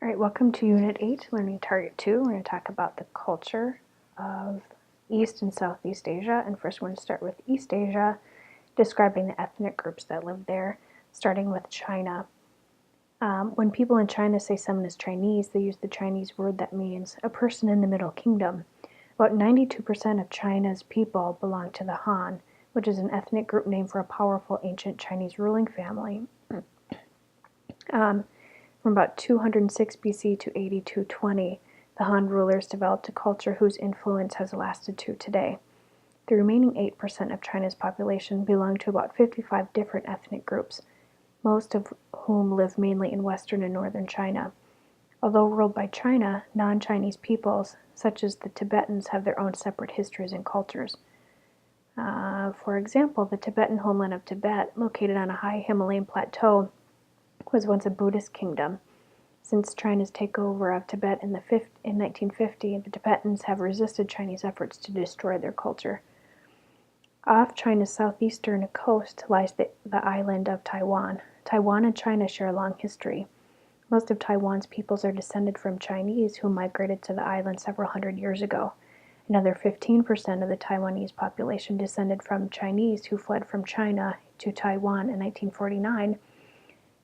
All right, welcome to Unit 8, Learning Target 2. We're going to talk about the culture of East and Southeast Asia. And first we're going to start with East Asia, describing the ethnic groups that live there, starting with China. When people in China say someone is Chinese, they use the Chinese word that means a person in the Middle Kingdom. About 92% of China's people belong to the Han, which is an ethnic group named for a powerful ancient Chinese ruling family. From about 206 BC to 8220, the Han rulers developed a culture whose influence has lasted to today. The remaining 8% of China's population belong to about 55 different ethnic groups, most of whom live mainly in western and northern China. Although ruled by China, non-Chinese peoples, such as the Tibetans, have their own separate histories and cultures. For example, the Tibetan homeland of Tibet, located on a high Himalayan plateau, was once a Buddhist kingdom. Since China's takeover of Tibet in 1950, the Tibetans have resisted Chinese efforts to destroy their culture. Off China's southeastern coast lies the island of Taiwan. Taiwan and China share a long history. Most of Taiwan's peoples are descended from Chinese who migrated to the island several hundred years ago. Another 15% of the Taiwanese population descended from Chinese who fled from China to Taiwan in 1949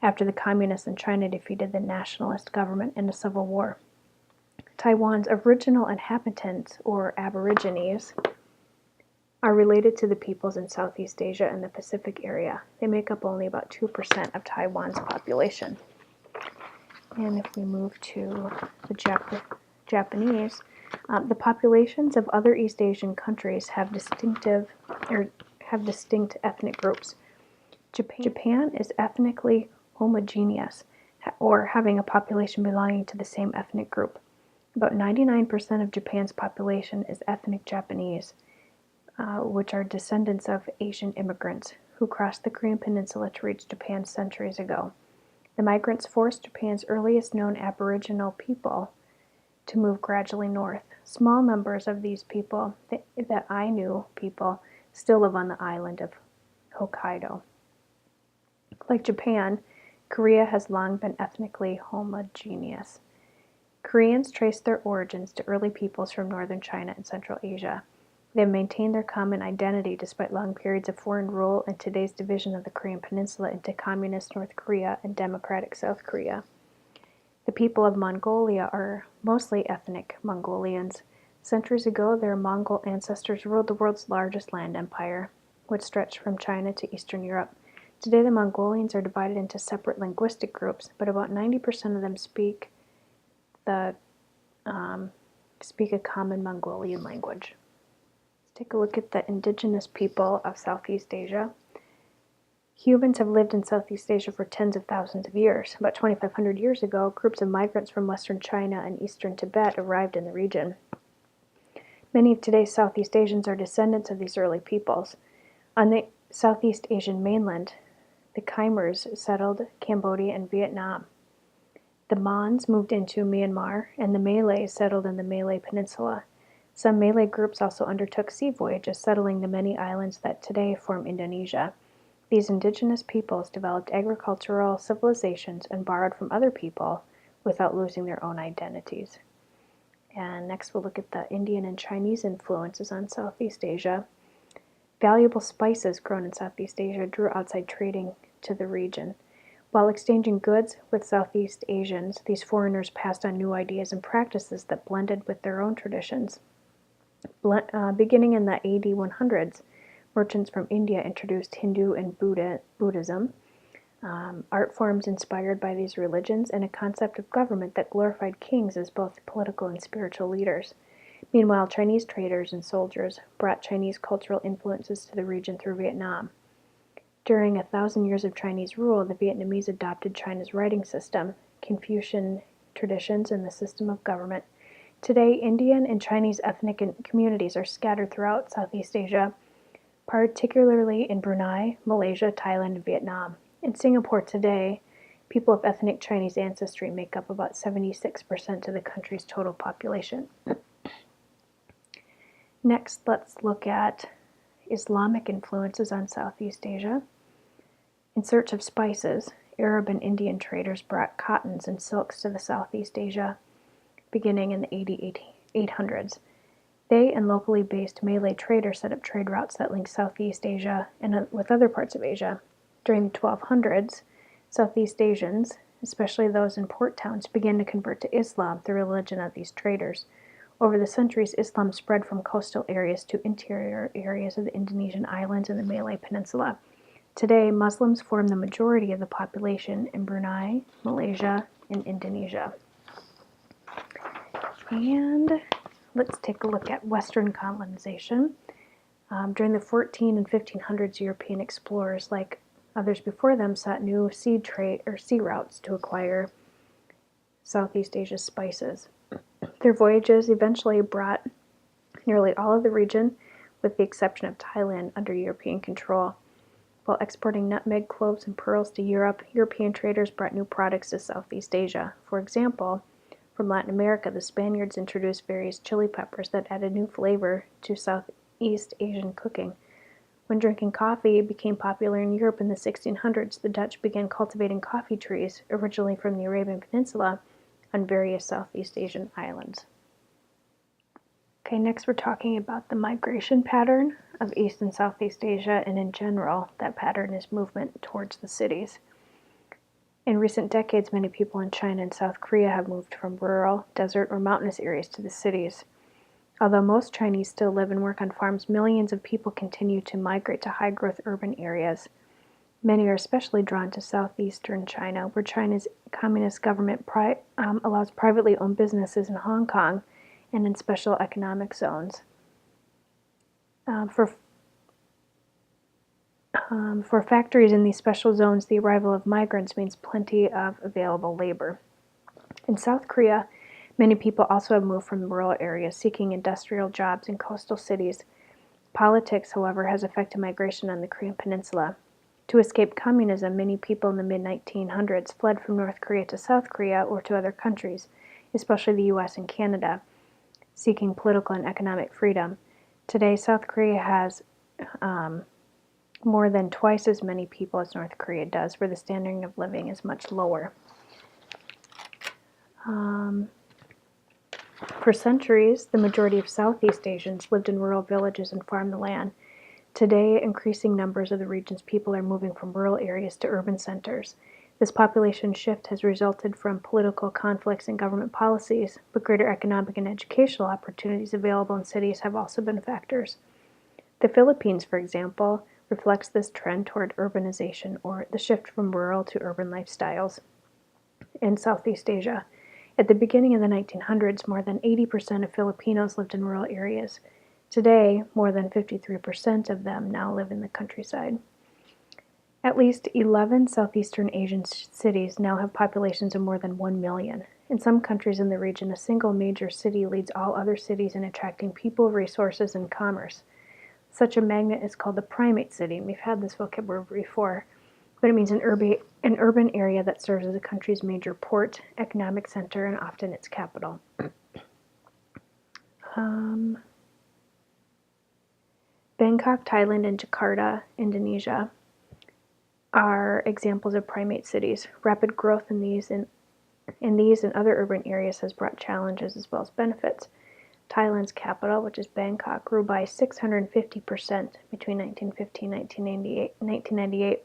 after the communists in China defeated the nationalist government in a civil war. Taiwan's original inhabitants, or Aborigines, are related to the peoples in Southeast Asia and the Pacific area. They make up only about 2% of Taiwan's population. And if we move to the Japanese, the populations of other East Asian countries have distinct ethnic groups. Japan is ethnically homogeneous, or having a population belonging to the same ethnic group. About 99% of Japan's population is ethnic Japanese, which are descendants of Asian immigrants who crossed the Korean Peninsula to reach Japan centuries ago. The migrants forced Japan's earliest known Aboriginal people to move gradually north. Small numbers of these people, the Ainu people, still live on the island of Hokkaido. Like Japan, Korea has long been ethnically homogeneous. Koreans trace their origins to early peoples from northern China and Central Asia. They have maintained their common identity despite long periods of foreign rule and today's division of the Korean Peninsula into Communist North Korea and Democratic South Korea. The people of Mongolia are mostly ethnic Mongolians. Centuries ago, their Mongol ancestors ruled the world's largest land empire, which stretched from China to Eastern Europe. Today, the Mongolians are divided into separate linguistic groups, but about 90% of them speak a common Mongolian language. Let's take a look at the indigenous people of Southeast Asia. Humans have lived in Southeast Asia for tens of thousands of years. About 2,500 years ago, groups of migrants from western China and eastern Tibet arrived in the region. Many of today's Southeast Asians are descendants of these early peoples. On the Southeast Asian mainland, the Khmers settled Cambodia and Vietnam. The Mons moved into Myanmar, and the Malays settled in the Malay Peninsula. Some Malay groups also undertook sea voyages, settling the many islands that today form Indonesia. These indigenous peoples developed agricultural civilizations and borrowed from other people without losing their own identities. And next we'll look at the Indian and Chinese influences on Southeast Asia. Valuable spices grown in Southeast Asia drew outside trading to the region. While exchanging goods with Southeast Asians, these foreigners passed on new ideas and practices that blended with their own traditions. Beginning in the AD 100s, merchants from India introduced Hindu and Buddhism, art forms inspired by these religions, and a concept of government that glorified kings as both political and spiritual leaders. Meanwhile, Chinese traders and soldiers brought Chinese cultural influences to the region through Vietnam. During 1,000 years of Chinese rule, the Vietnamese adopted China's writing system, Confucian traditions, and the system of government. Today, Indian and Chinese ethnic communities are scattered throughout Southeast Asia, particularly in Brunei, Malaysia, Thailand, and Vietnam. In Singapore today, people of ethnic Chinese ancestry make up about 76% of the country's total population. Next, let's look at Islamic influences on Southeast Asia. In search of spices, Arab and Indian traders brought cottons and silks to the Southeast Asia beginning in the 800s. They and locally based Malay traders set up trade routes that linked Southeast Asia and with other parts of Asia. During the 1200s, Southeast Asians, especially those in port towns, began to convert to Islam, the religion of these traders. Over the centuries, Islam spread from coastal areas to interior areas of the Indonesian islands and the Malay Peninsula. Today, Muslims form the majority of the population in Brunei, Malaysia, and Indonesia. And let's take a look at Western colonization. During the 14 and 1500s, European explorers, like others before them, sought new sea routes to acquire Southeast Asia's spices. Their voyages eventually brought nearly all of the region, with the exception of Thailand, under European control. While exporting nutmeg, cloves, and pearls to Europe, European traders brought new products to Southeast Asia. For example, from Latin America, the Spaniards introduced various chili peppers that added new flavor to Southeast Asian cooking. When drinking coffee became popular in Europe in the 1600s, the Dutch began cultivating coffee trees, originally from the Arabian Peninsula, on various Southeast Asian islands. Okay, next we're talking about the migration pattern of East and Southeast Asia, and in general, that pattern is movement towards the cities. In recent decades, many people in China and South Korea have moved from rural, desert, or mountainous areas to the cities. Although most Chinese still live and work on farms, millions of people continue to migrate to high-growth urban areas. Many are especially drawn to southeastern China, where China's communist government allows privately owned businesses in Hong Kong and in special economic zones. For factories in these special zones, the arrival of migrants means plenty of available labor. In South Korea, many people also have moved from rural areas seeking industrial jobs in coastal cities. Politics, however, has affected migration on the Korean Peninsula. To escape communism, many people in the mid-1900s fled from North Korea to South Korea or to other countries, especially the US and Canada, seeking political and economic freedom. Today, South Korea has more than twice as many people as North Korea does, where the standard of living is much lower. For centuries, the majority of Southeast Asians lived in rural villages and farmed the land. Today, increasing numbers of the region's people are moving from rural areas to urban centers. This population shift has resulted from political conflicts and government policies, but greater economic and educational opportunities available in cities have also been factors. The Philippines, for example, reflects this trend toward urbanization, or the shift from rural to urban lifestyles. In Southeast Asia, at the beginning of the 1900s, more than 80% of Filipinos lived in rural areas. Today, more than 53% of them now live in the countryside. At least 11 Southeastern Asian cities now have populations of more than 1 million. In some countries in the region, a single major city leads all other cities in attracting people, resources, and commerce. Such a magnet is called the primate city. We've had this vocabulary before, but it means an urban area that serves as the country's major port, economic center, and often its capital. Bangkok, Thailand, and Jakarta, Indonesia, are examples of primate cities. Rapid growth in these and other urban areas has brought challenges as well as benefits. Thailand's capital, which is Bangkok, grew by 650% between 1950 and 1998,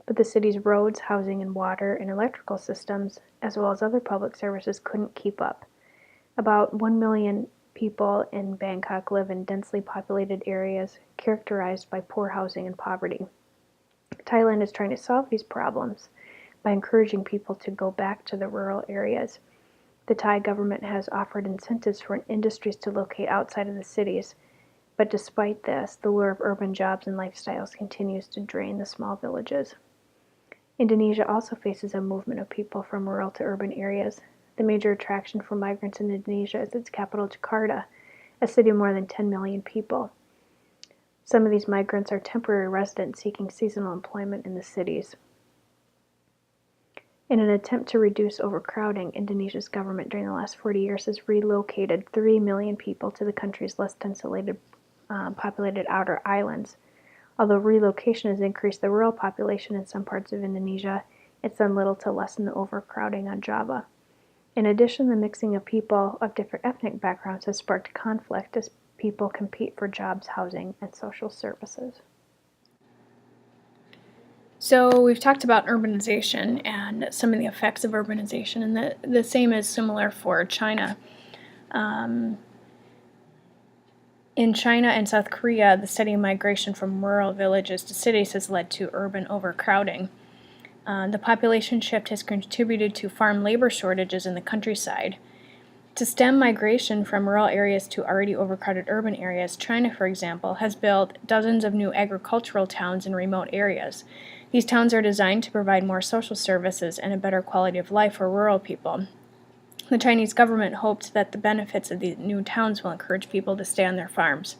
but the city's roads, housing, and water and electrical systems, as well as other public services, couldn't keep up. About 1 million people in Bangkok live in densely populated areas characterized by poor housing and poverty. Thailand is trying to solve these problems by encouraging people to go back to the rural areas. The Thai government has offered incentives for industries to locate outside of the cities, but despite this, the lure of urban jobs and lifestyles continues to drain the small villages. Indonesia also faces a movement of people from rural to urban areas. The major attraction for migrants in Indonesia is its capital, Jakarta, a city of more than 10 million people. Some of these migrants are temporary residents seeking seasonal employment in the cities. In an attempt to reduce overcrowding, Indonesia's government during the last 40 years has relocated 3 million people to the country's less densely populated outer islands. Although relocation has increased the rural population in some parts of Indonesia, It's done little to lessen the overcrowding on Java. In addition, the mixing of people of different ethnic backgrounds has sparked conflict as people compete for jobs, housing, and social services. So we've talked about urbanization and some of the effects of urbanization, and the same is similar for China. In China and South Korea, the steady migration from rural villages to cities has led to urban overcrowding. The population shift has contributed to farm labor shortages in the countryside. To stem migration from rural areas to already overcrowded urban areas, China, for example, has built dozens of new agricultural towns in remote areas. These towns are designed to provide more social services and a better quality of life for rural people. The Chinese government hoped that the benefits of these new towns will encourage people to stay on their farms.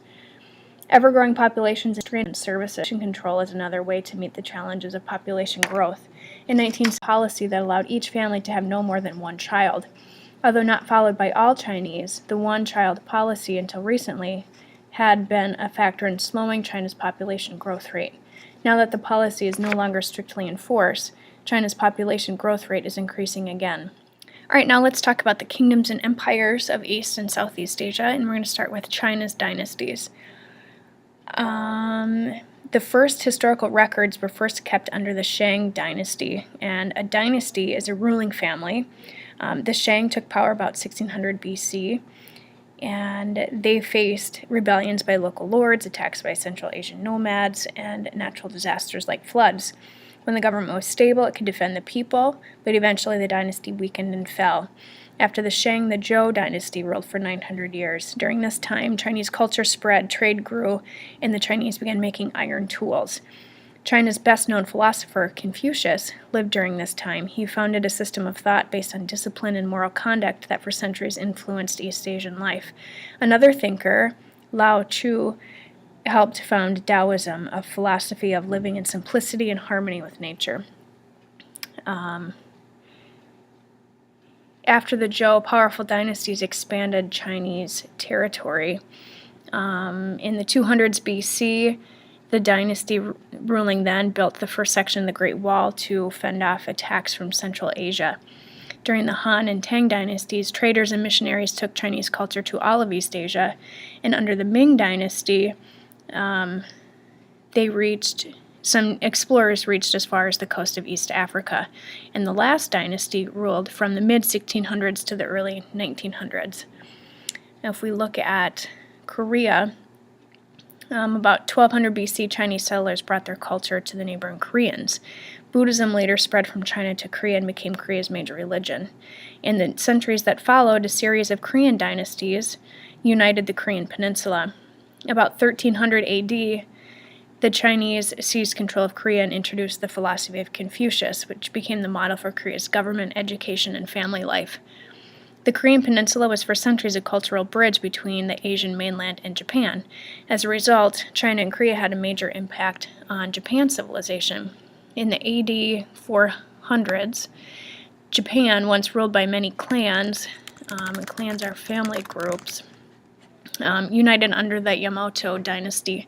Ever-growing populations and services control is another way to meet the challenges of population growth. In 1960, policy that allowed each family to have no more than one child. Although not followed by all Chinese, the one-child policy until recently had been a factor in slowing China's population growth rate. Now that the policy is no longer strictly enforced, China's population growth rate is increasing again. All right, now let's talk about the kingdoms and empires of East and Southeast Asia, and we're going to start with China's dynasties. The first historical records were first kept under the Shang dynasty, and a dynasty is a ruling family. The Shang took power about 1600 BC, and they faced rebellions by local lords, attacks by Central Asian nomads, and natural disasters like floods. When the government was stable, it could defend the people, but eventually the dynasty weakened and fell. After the Shang, the Zhou dynasty ruled for 900 years. During this time, Chinese culture spread, trade grew, and the Chinese began making iron tools. China's best-known philosopher, Confucius, lived during this time. He founded a system of thought based on discipline and moral conduct that for centuries influenced East Asian life. Another thinker, Lao Tzu, helped found Taoism, a philosophy of living in simplicity and harmony with nature. After the Zhou, powerful dynasties expanded Chinese territory. In the 200s BC, the dynasty ruling then built the first section of the Great Wall to fend off attacks from Central Asia. During the Han and Tang dynasties, traders and missionaries took Chinese culture to all of East Asia, and under the Ming dynasty, some explorers reached as far as the coast of East Africa, and the last dynasty ruled from the mid-1600s to the early 1900s. Now, if we look at Korea, about 1200 BC, Chinese settlers brought their culture to the neighboring Koreans. Buddhism later spread from China to Korea and became Korea's major religion. In the centuries that followed, a series of Korean dynasties united the Korean peninsula. About 1300 AD, the Chinese seized control of Korea and introduced the philosophy of Confucius, which became the model for Korea's government, education, and family life. The Korean peninsula was for centuries a cultural bridge between the Asian mainland and Japan. As a result, China and Korea had a major impact on Japan's civilization. In the AD 400s, Japan, once ruled by many clans, and clans are family groups, united under the Yamato dynasty.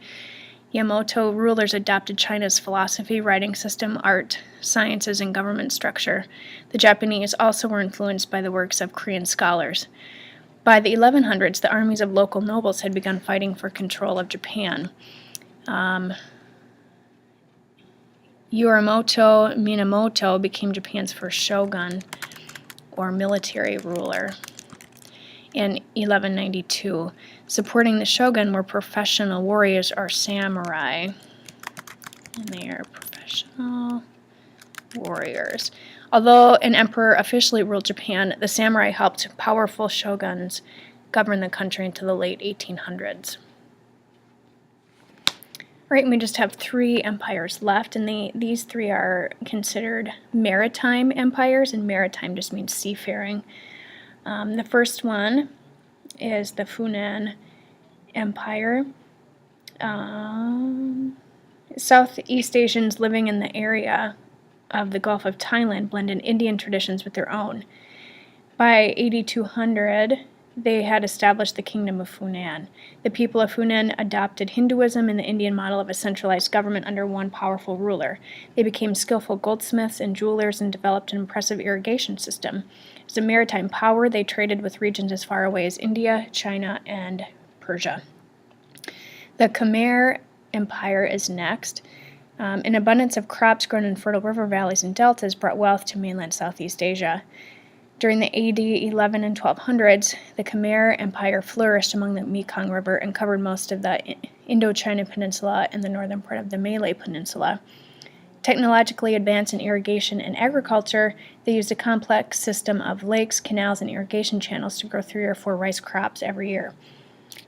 Yamato rulers adopted China's philosophy, writing system, art, sciences, and government structure. The Japanese also were influenced by the works of Korean scholars. By the 1100s, the armies of local nobles had begun fighting for control of Japan. Yoritomo Minamoto became Japan's first shogun, or military ruler, in 1192. Supporting the shogun were professional warriors or samurai, and they are professional warriors. Although an emperor officially ruled Japan, the samurai helped powerful shoguns govern the country until the late 1800s. Right, and we just have 3 empires left, and these 3 are considered maritime empires, and maritime just means seafaring. The first one is the Funan Empire. Southeast Asians living in the area of the Gulf of Thailand blended Indian traditions with their own. By 8200, they had established the kingdom of Funan. The people of Funan adopted Hinduism and the Indian model of a centralized government under one powerful ruler. They became skillful goldsmiths and jewelers and developed an impressive irrigation system. As a maritime power, they traded with regions as far away as India, China, and Persia. The Khmer Empire is next. An abundance of crops grown in fertile river valleys and deltas brought wealth to mainland Southeast Asia. During the AD 11 and 1200s, the Khmer Empire flourished along the Mekong River and covered most of the Indochina Peninsula and the northern part of the Malay Peninsula. Technologically advanced in irrigation and agriculture, they used a complex system of lakes, canals, and irrigation channels to grow 3 or 4 rice crops every year.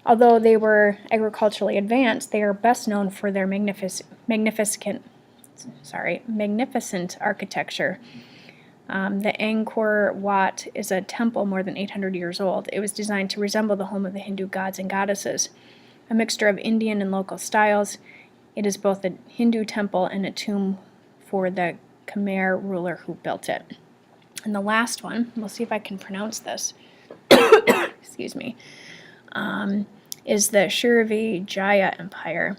Although they were agriculturally advanced, they are best known for their magnificent architecture. The Angkor Wat is a temple more than 800 years old. It was designed to resemble the home of the Hindu gods and goddesses. A mixture of Indian and local styles, it is both a Hindu temple and a tomb for the Khmer ruler who built it. And the last one, we'll see if I can pronounce this, excuse me, is the Srivijaya Empire.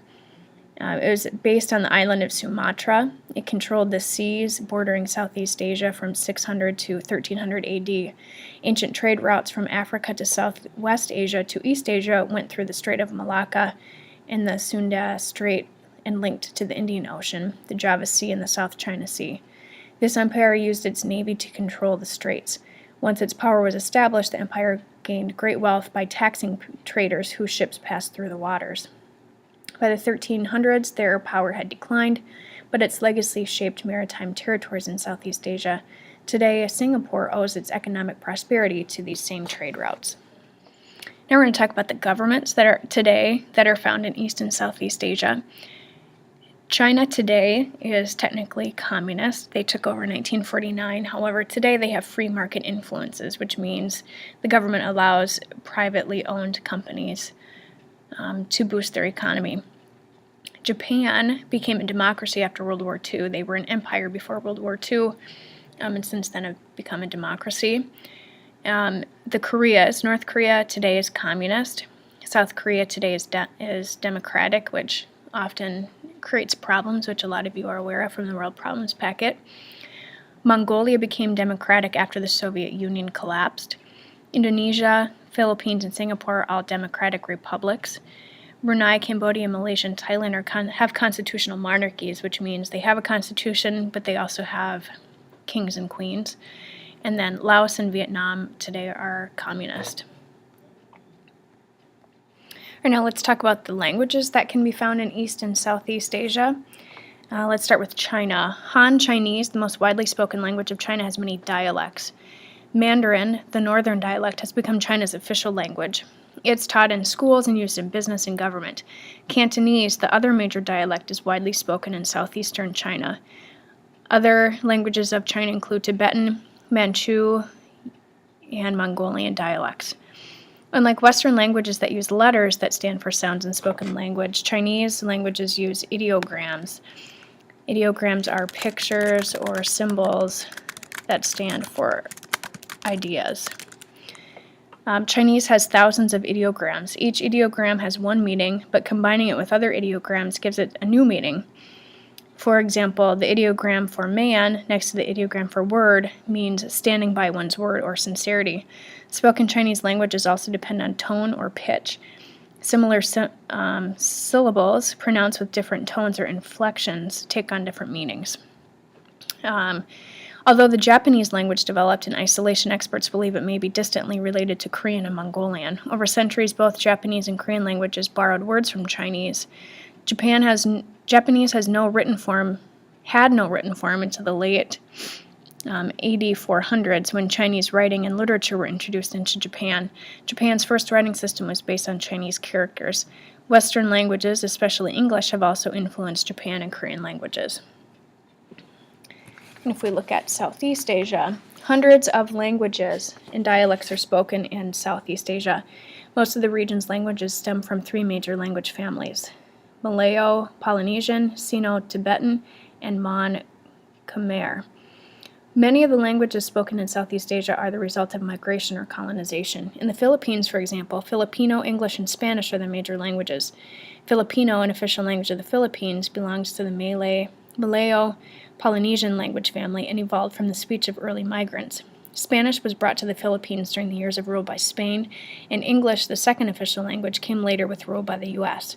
It was based on the island of Sumatra. It controlled the seas bordering Southeast Asia from 600 to 1300 AD. Ancient trade routes from Africa to Southwest Asia to East Asia went through the Strait of Malacca and the Sunda Strait and linked to the Indian Ocean, the Java Sea, and the South China Sea. This empire used its navy to control the straits. Once its power was established, the empire gained great wealth by taxing traders whose ships passed through the waters. By the 1300s, their power had declined, but its legacy shaped maritime territories in Southeast Asia. Today, Singapore owes its economic prosperity to these same trade routes. Now we're going to talk about the governments that are found in East and Southeast Asia. China today is technically communist. They took over in 1949. However, today they have free market influences, which means the government allows privately owned companies to boost their economy. Japan became a democracy after World War II. They were an empire before World War II, and since then have become a democracy. The Koreas, North Korea today is communist. South Korea today is democratic, which often creates problems, which a lot of you are aware of from the World Problems Packet. Mongolia became democratic after the Soviet Union collapsed. Indonesia, Philippines, and Singapore are all democratic republics. Brunei, Cambodia, Malaysia, and Thailand have constitutional monarchies, which means they have a constitution, but they also have kings and queens. And then Laos and Vietnam today are communist. All right, now let's talk about the languages that can be found in East and Southeast Asia. Let's start with China. Han Chinese, the most widely spoken language of China, has many dialects. Mandarin, the northern dialect, has become China's official language. It's taught in schools and used in business and government. Cantonese, the other major dialect, is widely spoken in southeastern China. Other languages of China include Tibetan, Manchu, and Mongolian dialects. Unlike Western languages that use letters that stand for sounds in spoken language, Chinese languages use ideograms. Ideograms are pictures or symbols that stand for ideas. Chinese has thousands of ideograms. Each ideogram has one meaning, but combining it with other ideograms gives it a new meaning. For example, the ideogram for man next to the ideogram for word means standing by one's word or sincerity. Spoken Chinese languages also depend on tone or pitch. Similar syllables pronounced with different tones or inflections take on different meanings. Although the Japanese language developed in isolation, experts believe it may be distantly related to Korean and Mongolian. Over centuries, both Japanese and Korean languages borrowed words from Chinese. Japanese had no written form until the late AD 400s, when Chinese writing and literature were introduced into Japan. Japan's first writing system was based on Chinese characters. Western languages, especially English, have also influenced Japan and Korean languages. And if we look at Southeast Asia, hundreds of languages and dialects are spoken in Southeast Asia. Most of the region's languages stem from 3 major language families: Malayo-Polynesian, Sino-Tibetan, and Mon Khmer. Many of the languages spoken in Southeast Asia are the result of migration or colonization. In the Philippines, for example, Filipino, English, and Spanish are the major languages. Filipino, an official language of the Philippines, belongs to the Malayo-Polynesian language family and evolved from the speech of early migrants. Spanish was brought to the Philippines during the years of rule by Spain, and English, the second official language, came later with rule by the U.S.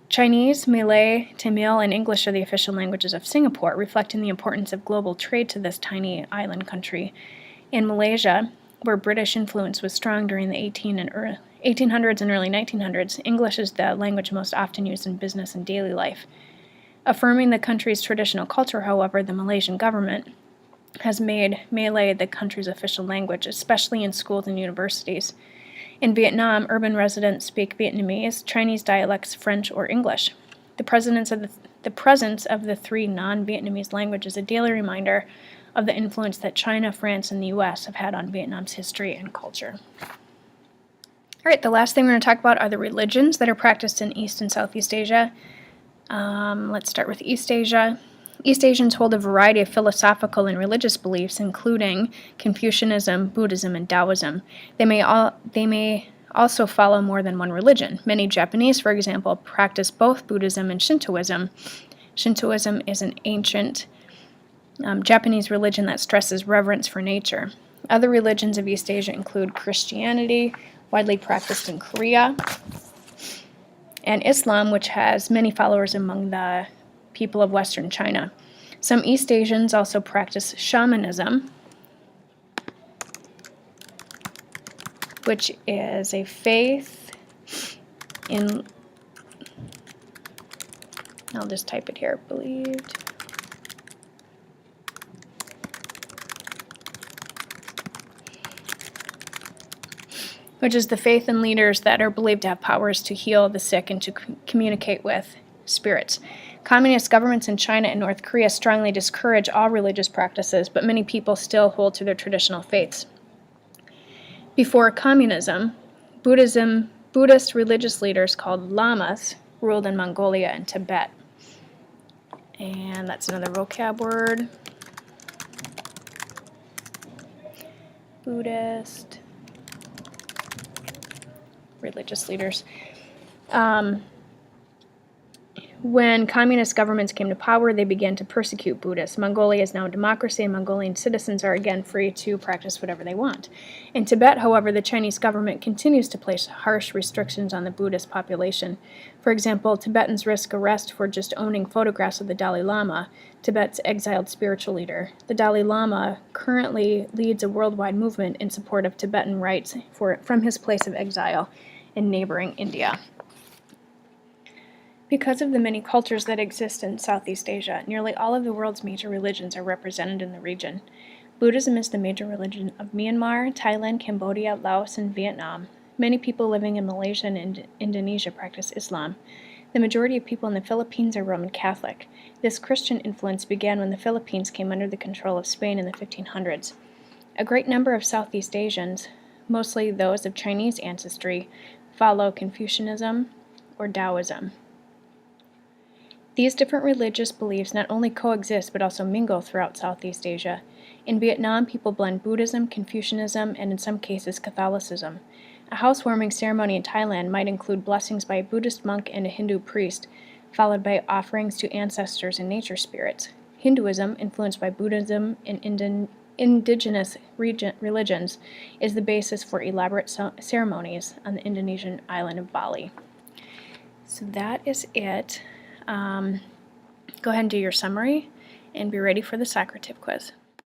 Chinese, Malay, Tamil, and English are the official languages of Singapore, reflecting the importance of global trade to this tiny island country. In Malaysia, where British influence was strong during the 1800s and early 1900s, English is the language most often used in business and daily life. Affirming the country's traditional culture, however, the Malaysian government has made Malay the country's official language, especially in schools and universities. In Vietnam, urban residents speak Vietnamese, Chinese dialects, French, or English. The presence of the three non-Vietnamese languages is a daily reminder of the influence that China, France, and the U.S. have had on Vietnam's history and culture. All right, the last thing we're going to talk about are the religions that are practiced in East and Southeast Asia. Let's start with East Asia. East Asians hold a variety of philosophical and religious beliefs, including Confucianism, Buddhism, and Taoism. They may also follow more than one religion. Many Japanese, for example, practice both Buddhism and Shintoism. Shintoism is an ancient Japanese religion that stresses reverence for nature. Other religions of East Asia include Christianity, widely practiced in Korea, and Islam, which has many followers among the people of Western China. Some East Asians also practice shamanism, which is a faith in, I'll just type it here, believed, which is the faith in leaders that are believed to have powers to heal the sick and to communicate with spirits. Communist governments in China and North Korea strongly discourage all religious practices, but many people still hold to their traditional faiths. Before communism, Buddhist religious leaders called lamas ruled in Mongolia and Tibet. And that's another vocab word. Buddhist religious leaders. When communist governments came to power, they began to persecute Buddhists. Mongolia is now a democracy, and Mongolian citizens are again free to practice whatever they want. In Tibet, however, the Chinese government continues to place harsh restrictions on the Buddhist population. For example, Tibetans risk arrest for just owning photographs of the Dalai Lama, Tibet's exiled spiritual leader. The Dalai Lama currently leads a worldwide movement in support of Tibetan rights from his place of exile in neighboring India. Because of the many cultures that exist in Southeast Asia, nearly all of the world's major religions are represented in the region. Buddhism is the major religion of Myanmar, Thailand, Cambodia, Laos, and Vietnam. Many people living in Malaysia and Indonesia practice Islam. The majority of people in the Philippines are Roman Catholic. This Christian influence began when the Philippines came under the control of Spain in the 1500s. A great number of Southeast Asians, mostly those of Chinese ancestry, follow Confucianism or Taoism. These different religious beliefs not only coexist but also mingle throughout Southeast Asia. In Vietnam, people blend Buddhism, Confucianism, and in some cases Catholicism. A housewarming ceremony in Thailand might include blessings by a Buddhist monk and a Hindu priest, followed by offerings to ancestors and nature spirits. Hinduism, influenced by Buddhism and indigenous religions, is the basis for elaborate ceremonies on the Indonesian island of Bali. So that is it. Go ahead and do your summary and be ready for the Socrative quiz.